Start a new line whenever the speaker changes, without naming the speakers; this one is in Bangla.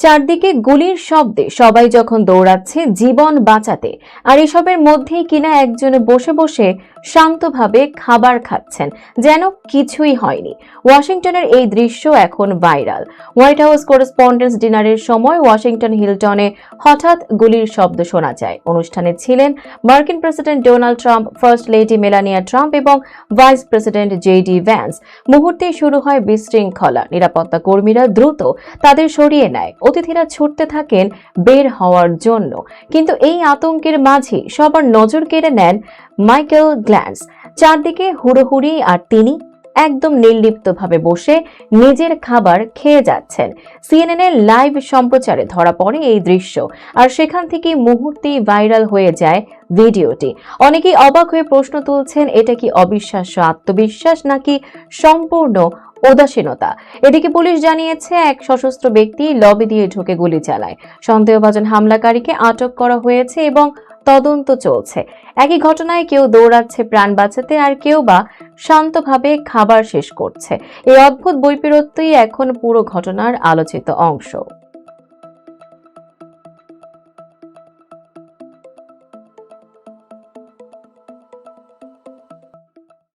চারদিকে গুলির শব্দে সবাই যখন দৌড়াচ্ছে জীবন বাঁচাতে, আর এসবের মধ্যেই কিনা একজন বসে বসে শান্তভাবে খাবার খাচ্ছেন, যেন কিছুই হয়নি। ওয়াশিংটনের এই দৃশ্য এখন ভাইরাল। হোয়াইট হাউস করেসপন্ডেন্টস ডিনারের সময় ওয়াশিংটন হিলটনে হঠাৎ গুলির শব্দ শোনা যায়। অনুষ্ঠানে ছিলেন মার্কিন president Donald Trump, first lady Melania Trump এবং ভাইস প্রেসিডেন্ট জেডি ভ্যান্স। মুহূর্তেই শুরু হয় বিশৃঙ্খলা। নিরাপত্তা কর্মীরা দ্রুত তাদের সরিয়ে নেয়। অতিথিরা ছুটতে থাকেন বের হওয়ার জন্য, কিন্তু এই আতঙ্কের মাঝে সবার নজর কেড়ে নেন মাইকেল গ্ল্যান্স। চারদিকে হুড়োহুড়ি, আর তিনি একদম নির্লিপ্তভাবে বসে নিজের খাবার খেয়ে যাচ্ছেন। সিএনএন এর লাইভ সম্প্রচারে ধরা পড়ে এই দৃশ্য, আর সেখান থেকে মুহূর্তেই ভাইরাল হয়ে যায় ভিডিওটি। অনেকেই অবাক হয়ে প্রশ্ন তুলছেন, এটা কি অবিশ্বাস্য আত্মবিশ্বাস নাকি সম্পূর্ণ উদাসীনতা? এদিকে পুলিশ জানিয়েছে এক সশস্ত্র ব্যক্তি লবি দিয়ে ঢুকে গুলি চালায়। সন্দেহভাজন হামলাকারীকে আটক করা হয়েছে এবং তদন্ত চলছে। একই ঘটনায় কেউ দৌড়াচ্ছে প্রাণ বাঁচাতে, আর কেউ বা শান্তভাবে খাবার শেষ করছে। এই অদ্ভুত বৈপরীত্যই এখন পুরো ঘটনার আলোচিত অংশ।